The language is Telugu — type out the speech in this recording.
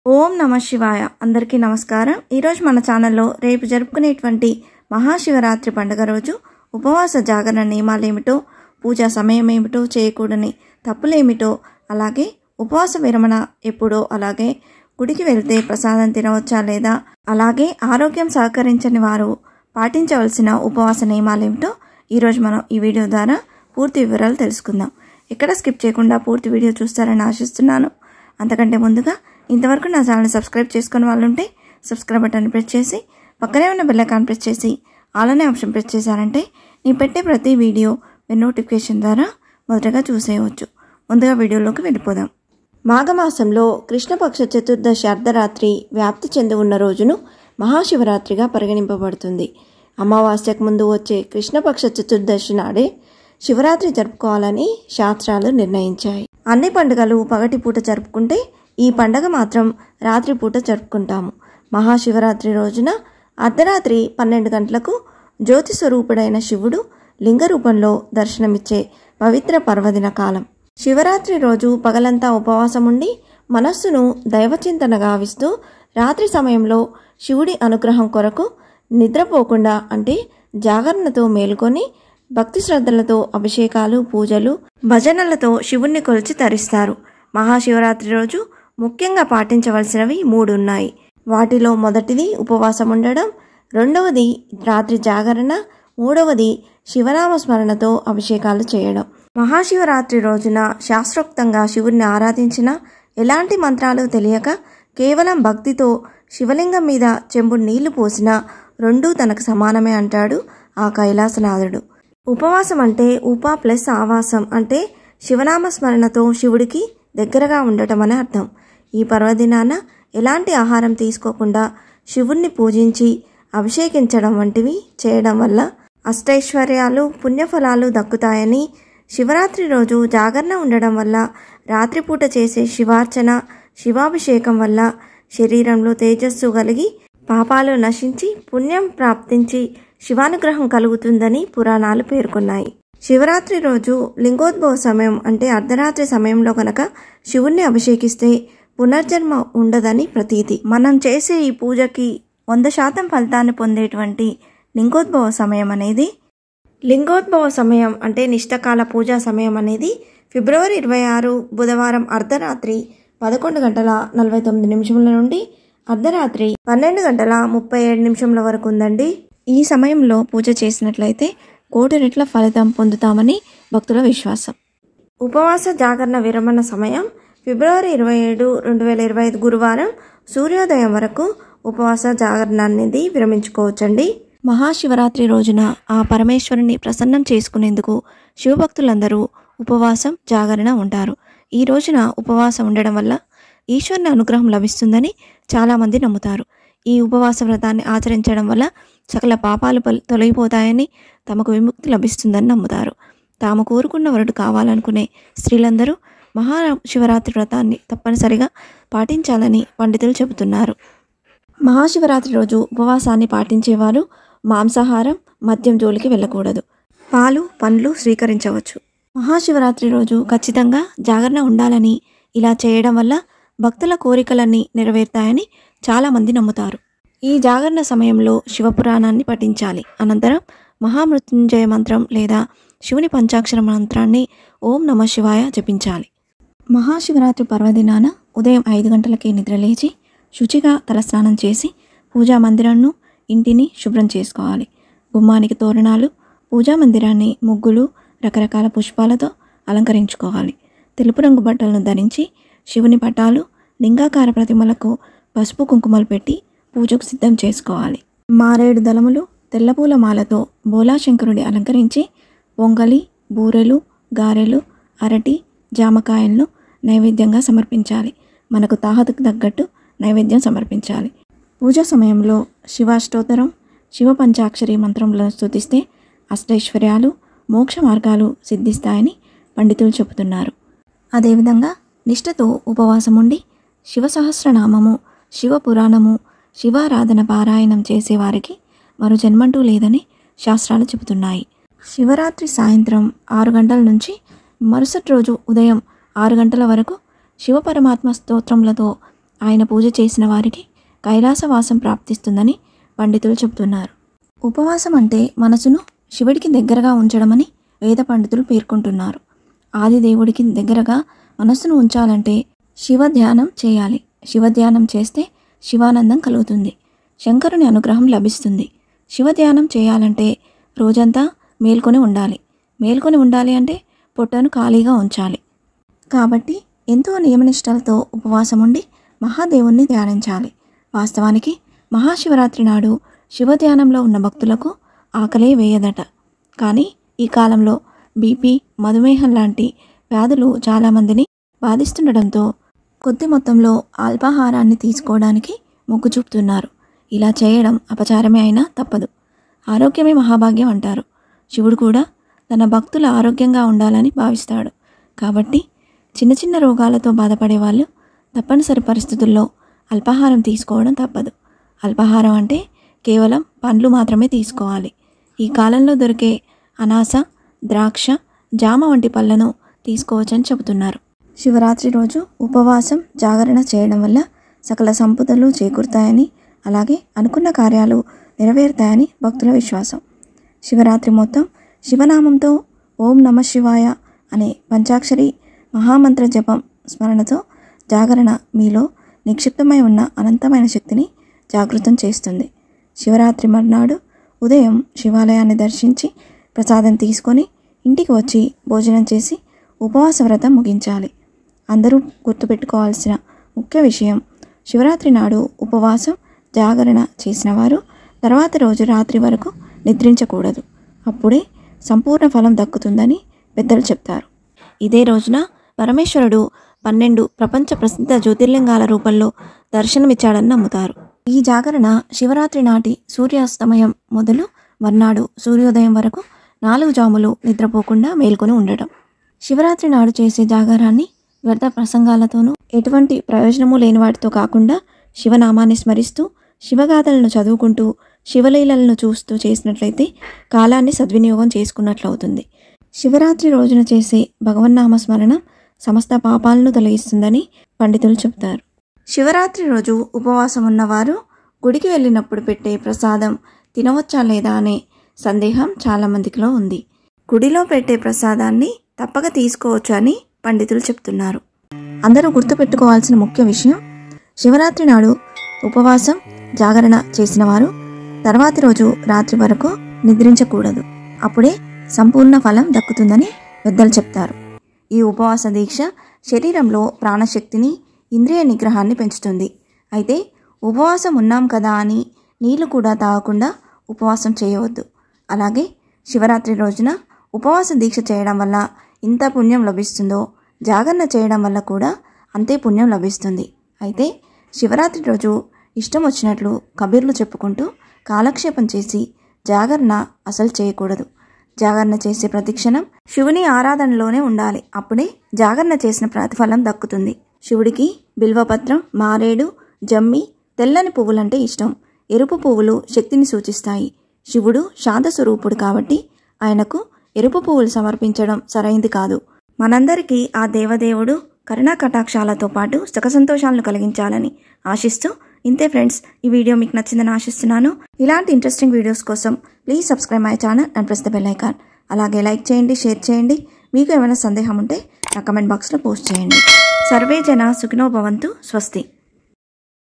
ఓం నమ శివాయ. అందరికీ నమస్కారం. ఈరోజు మన ఛానల్లో రేపు జరుపుకునేటువంటి మహాశివరాత్రి పండుగ రోజు ఉపవాస జాగరణ నియమాలు ఏమిటో, పూజా సమయం ఏమిటో, చేయకూడని తప్పులేమిటో, అలాగే ఉపవాస విరమణ ఎప్పుడో, అలాగే గుడికి వెళ్తే ప్రసాదం తినవచ్చా లేదా, అలాగే ఆరోగ్యం సహకరించని వారు పాటించవలసిన ఉపవాస నియమాలు ఏమిటో ఈరోజు మనం ఈ వీడియో ద్వారా పూర్తి వివరాలు తెలుసుకుందాం. ఎక్కడ స్కిప్ చేయకుండా పూర్తి వీడియో చూస్తారని ఆశిస్తున్నాను. అంతకంటే ముందుగా ఇంతవరకు నా ఛానల్ సబ్స్క్రైబ్ చేసుకునే వాళ్ళు ఉంటే సబ్స్క్రైబ్ బటన్ ప్రెస్ చేసి పక్కనే ఉన్న బెల్ ఐకాన్ ప్రెస్ చేసి ఆల్ అనే ఆప్షన్ ప్రెస్ చేశారంటే నేను పెట్టే ప్రతి వీడియో మీ నోటిఫికేషన్ ద్వారా మొదటగా చూసేయవచ్చు. ముందుగా వీడియోలోకి వెళ్ళిపోదాం. మాఘమాసంలో కృష్ణపక్ష చతుర్దశి అర్ధరాత్రి వ్యాప్తి చెంది ఉన్న రోజును మహాశివరాత్రిగా పరిగణింపబడుతుంది. అమావాస్యకు ముందు వచ్చే కృష్ణపక్ష చతుర్దశి నాడే శివరాత్రి జరుపుకోవాలని శాస్త్రాలు నిర్ణయించాయి. అన్ని పండుగలు పగటిపూట జరుపుకుంటే ఈ పండగ మాత్రం రాత్రిపూట జరుపుకుంటాము. మహాశివరాత్రి రోజున అర్ధరాత్రి 12 గంటలకు జ్యోతి స్వరూపుడైన శివుడు లింగ రూపంలో దర్శనమిచ్చే పవిత్ర పర్వదిన కాలం. శివరాత్రి రోజు పగలంతా ఉపవాసం ఉండి మనస్సును దైవచింతన గావిస్తూ రాత్రి సమయంలో శివుడి అనుగ్రహం కొరకు నిద్రపోకుండా అంటే జాగరణతో మేలుకొని భక్తి శ్రద్ధలతో అభిషేకాలు, పూజలు, భజనలతో శివుణ్ణి కొలిచి తరిస్తారు. మహాశివరాత్రి రోజు ముఖ్యంగా పాటించవలసినవి 3 ఉన్నాయి. వాటిలో మొదటిది ఉపవాసం ఉండడం, రెండవది రాత్రి జాగరణ, మూడవది శివనామ స్మరణతో అభిషేకాలు చేయడం. మహాశివరాత్రి రోజున శాస్త్రోక్తంగా శివుణ్ణి ఆరాధించిన, ఎలాంటి మంత్రాలు తెలియక కేవలం భక్తితో శివలింగం మీద చెంబు నీళ్లు పోసినా రెండూ తనకు సమానమే అంటాడు ఆ కైలాసనాథుడు. ఉపవాసం అంటే ఉప ప్లస్ ఆవాసం అంటే శివనామ స్మరణతో శివుడికి దగ్గరగా ఉండటం అని అర్థం. ఈ పర్వదినాన ఎలాంటి ఆహారం తీసుకోకుండా శివుణ్ణి పూజించి అభిషేకించడం వంటివి చేయడం వల్ల అష్టైశ్వర్యాలు, పుణ్యఫలాలు దక్కుతాయని, శివరాత్రి రోజు జాగరణ ఉండడం వల్ల రాత్రిపూట చేసే శివార్చన, శివాభిషేకం వల్ల శరీరంలో తేజస్సు కలిగి పాపాలు నశించి పుణ్యం ప్రాప్తించి శివానుగ్రహం కలుగుతుందని పురాణాలు పేర్కొన్నాయి. శివరాత్రి రోజు లింగోద్భవ సమయం అంటే అర్ధరాత్రి సమయంలో కనుక శివుణ్ణి అభిషేకిస్తే పునర్జన్మ ఉండదని ప్రతీతి. మనం చేసే ఈ పూజకి 100% ఫలితాన్ని పొందేటువంటి లింగోద్భవ సమయం అంటే నిష్టకాల పూజా సమయం అనేది ఫిబ్రవరి 26 బుధవారం అర్ధరాత్రి 11:49 నుండి అర్ధరాత్రి 12:37 వరకు ఉందండి. ఈ సమయంలో పూజ చేసినట్లయితే 1,000,000 రెట్ల ఫలితం పొందుతామని భక్తుల విశ్వాసం. ఉపవాస జాగరణ విరమణ సమయం ఫిబ్రవరి 27, 2025 గురువారం సూర్యోదయం వరకు ఉపవాస జాగరణ అనేది విరమించుకోవచ్చండి. మహాశివరాత్రి రోజున ఆ పరమేశ్వరుని ప్రసన్నం చేసుకునేందుకు శివభక్తులందరూ ఉపవాసం, జాగరణ ఉంటారు. ఈ రోజున ఉపవాసం ఉండడం వల్ల ఈశ్వరుని అనుగ్రహం లభిస్తుందని చాలామంది నమ్ముతారు. ఈ ఉపవాస వ్రతాన్ని ఆచరించడం వల్ల సకల పాపాలు తొలగిపోతాయని, తమకు విముక్తి లభిస్తుందని నమ్ముతారు. తాము కోరుకున్న వరుడు కావాలనుకునే స్త్రీలందరూ మహాశివరాత్రి వ్రతాన్ని తప్పనిసరిగా పాటించాలని పండితులు చెబుతున్నారు. మహాశివరాత్రి రోజు ఉపవాసాన్ని పాటించేవారు మాంసాహారం, మద్యం జోలికి వెళ్ళకూడదు. పాలు, పండ్లు స్వీకరించవచ్చు. మహాశివరాత్రి రోజు ఖచ్చితంగా జాగరణ ఉండాలని, ఇలా చేయడం వల్ల భక్తుల కోరికలన్నీ నెరవేరుతాయని చాలామంది నమ్ముతారు. ఈ జాగరణ సమయంలో శివపురాణాన్ని పఠించాలి. అనంతరం మహామృత్యుంజయ మంత్రం లేదా శివుని పంచాక్షర మంత్రాన్ని ఓం నమ శివాయ జపించాలి. మహాశివరాత్రి పర్వదినాన ఉదయం 5 గంటలకే నిద్రలేచి శుచిగా తలస్నానం చేసి పూజా మందిరాన్ని, ఇంటిని శుభ్రం చేసుకోవాలి. గుమ్మానికి తోరణాలు, పూజా మందిరాన్ని ముగ్గులు, రకరకాల పుష్పాలతో అలంకరించుకోవాలి. తెలుపు రంగు బట్టలను ధరించి శివుని పటాలు, లింగాకార ప్రతిమలకు పసుపు కుంకుమలు పెట్టి పూజకు సిద్ధం చేసుకోవాలి. మారేడు దళములు, తెల్లపూల మాలతో బోలాశంకరుడి అలంకరించి పొంగలి, బూరెలు, గారెలు, అరటి, జామకాయలను నైవేద్యంగా సమర్పించాలి. మనకు తాహతుకు తగ్గట్టు నైవేద్యం సమర్పించాలి. పూజ సమయంలో శివాష్టోత్తరం, శివ పంచాక్షరి మంత్రములను స్తుతిస్తే అష్టైశ్వర్యాలు, మోక్ష మార్గాలు సిద్ధిస్తాయని పండితులు చెబుతున్నారు. అదేవిధంగా నిష్ఠతో ఉపవాసం ఉండి శివ సహస్రనామము, శివ పురాణము, శివారాధన పారాయణం చేసేవారికి మరో జన్మంటూ లేదని శాస్త్రాలు చెబుతున్నాయి. శివరాత్రి సాయంత్రం 6 గంటల నుంచి మరుసటి రోజు ఉదయం 6 గంటల వరకు శివపరమాత్మ స్తోత్రములతో ఆయన పూజ చేసిన వారికి కైలాసవాసం ప్రాప్తిస్తుందని పండితులు చెబుతున్నారు. ఉపవాసం అంటే మనసును శివుడికి దగ్గరగా ఉంచడమని వేద పండితులు పేర్కొంటున్నారు. ఆదిదేవుడికి దగ్గరగా మనస్సును ఉంచాలంటే శివధ్యానం చేయాలి. శివధ్యానం చేస్తే శివానందం కలుగుతుంది, శంకరుని అనుగ్రహం లభిస్తుంది. శివధ్యానం చేయాలంటే రోజంతా మేల్కొని ఉండాలి. మేల్కొని ఉండాలి అంటే పొట్టను ఖాళీగా ఉంచాలి. కాబట్టి ఎంతో నియమనిష్టలతో ఉపవాసం ఉండి మహాదేవుణ్ణి ధ్యానించాలి. వాస్తవానికి మహాశివరాత్రి నాడు శివధ్యానంలో ఉన్న భక్తులకు ఆకలే వేయదట. కానీ ఈ కాలంలో బీపీ, మధుమేహం లాంటి వ్యాధులు చాలామందిని బాధిస్తుండడంతో కొద్ది మొత్తంలో అల్పాహారాన్ని తీసుకోవడానికి మొగ్గు చూపుతున్నారు. ఇలా చేయడం అపచారమే అయినా తప్పదు. ఆరోగ్యమే మహాభాగ్యం అంటారు. శివుడు కూడా తన భక్తుల ఆరోగ్యంగా ఉండాలని భావిస్తాడు. కాబట్టి చిన్న చిన్న రోగాలతో బాధపడే వాళ్ళు తప్పనిసరి పరిస్థితుల్లో అల్పాహారం తీసుకోవడం తప్పదు. అల్పాహారం అంటే కేవలం పండ్లు మాత్రమే తీసుకోవాలి. ఈ కాలంలో దొరికే అనాస, ద్రాక్ష, జామ వంటి పళ్ళను తీసుకోవచ్చని చెబుతున్నారు. శివరాత్రి రోజు ఉపవాసం, జాగరణ చేయడం వల్ల సకల సంపదలు చేకూరుతాయని, అలాగే అనుకున్న కార్యాలు నెరవేరుతాయని భక్తుల విశ్వాసం. శివరాత్రి మొత్తం శివనామంతో ఓం నమ శివాయ అనే పంచాక్షరి మహామంత్ర జపం స్మరణతో జాగరణ మీలో నిక్షిప్తమై ఉన్న అనంతమైన శక్తిని జాగృతం చేస్తుంది. శివరాత్రి మర్నాడు ఉదయం శివాలయాన్ని దర్శించి ప్రసాదం తీసుకొని ఇంటికి వచ్చి భోజనం చేసి ఉపవాస వ్రతం ముగించాలి. అందరూ గుర్తుపెట్టుకోవాల్సిన ముఖ్య విషయం, శివరాత్రి నాడు ఉపవాసం, జాగరణ చేసిన వారు తర్వాతి రోజు రాత్రి వరకు నిద్రించకూడదు. అప్పుడే సంపూర్ణ ఫలం దక్కుతుందని పెద్దలు చెప్తారు. ఇదే రోజున పరమేశ్వరుడు 12 ప్రపంచ ప్రసిద్ధ జ్యోతిర్లింగాల రూపంలో దర్శనమిచ్చాడని నమ్ముతారు. ఈ జాగరణ శివరాత్రి నాటి సూర్యాస్తమయం మొదలు మర్నాడు సూర్యోదయం వరకు 4 జాములు నిద్రపోకుండా మేల్కొని ఉండటం. శివరాత్రి నాడు చేసే జాగారాన్ని వ్యర్థ ప్రసంగాలతోనూ ఎటువంటి ప్రయోజనము లేని వాటితో కాకుండా శివనామాన్ని స్మరిస్తూ శివగాథలను చదువుకుంటూ శివలీలలను చూస్తూ చేసినట్లయితే కాలాన్ని సద్వినియోగం చేసుకున్నట్లవుతుంది. శివరాత్రి రోజున చేసే భగవన్నామ స్మరణ సమస్త పాపాలను తొలగిస్తుందని పండితులు చెబుతారు. శివరాత్రి రోజు ఉపవాసం ఉన్నవారు గుడికి వెళ్ళినప్పుడు పెట్టే ప్రసాదం తినవచ్చా లేదా అనే సందేహం చాలామందిలో ఉంది. గుడిలో పెట్టే ప్రసాదాన్ని తప్పక తీసుకోవచ్చు అని పండితులు చెప్తున్నారు. అందరూ గుర్తుపెట్టుకోవాల్సిన ముఖ్య విషయం, శివరాత్రి నాడు ఉపవాసం, జాగరణ చేసిన వారు తర్వాతి రోజు రాత్రి వరకు నిద్రించకూడదు. అప్పుడే సంపూర్ణ ఫలం దక్కుతుందని పెద్దలు చెప్తారు. ఈ ఉపవాస దీక్ష శరీరంలో ప్రాణశక్తిని, ఇంద్రియ నిగ్రహాన్ని పెంచుతుంది. అయితే ఉపవాసం ఉన్నాం కదా అని నీళ్లు కూడా తాగకుండా ఉపవాసం చేయవద్దు. అలాగే శివరాత్రి రోజున ఉపవాస దీక్ష చేయడం వల్ల ఇంత పుణ్యం లభిస్తుందో జాగరణ చేయడం వల్ల కూడా అంతే పుణ్యం లభిస్తుంది. అయితే శివరాత్రి రోజు ఇష్టం వచ్చినట్లు కబీర్లు చెప్పుకుంటూ కాలక్షేపం చేసి జాగరణ అసలు చేయకూడదు. జాగరణ చేసే ప్రతిక్షణం శివుని ఆరాధనలోనే ఉండాలి. అప్పుడే జాగరణ చేసిన ప్రతిఫలం దక్కుతుంది. శివుడికి బిల్వపత్రం, మారేడు, జమ్మి, తెల్లని పువ్వులంటే ఇష్టం. ఎరుపు పువ్వులు శక్తిని సూచిస్తాయి. శివుడు శాంత స్వరూపుడు కాబట్టి ఆయనకు ఎరుపు పువ్వులు సమర్పించడం సరైంది కాదు. మనందరికీ ఆ దేవదేవుడు కరుణా కటాక్షాలతో పాటు సుఖ సంతోషాలను కలిగించాలని ఆశిస్తూ ఇంతే ఫ్రెండ్స్, ఈ వీడియో మీకు నచ్చిందని ఆశిస్తున్నాను. ఇలాంటి ఇంట్రెస్టింగ్ వీడియోస్ కోసం please subscribe my channel and press the bell icon. అలాగే లైక్ చేయండి, షేర్ చేయండి. మీకు ఏమైనా సందేహం ఉంటే నా కమెంట్ బాక్స్లో పోస్ట్ చేయండి. సర్వే జన సుఖినో భవంతు. స్వస్తి.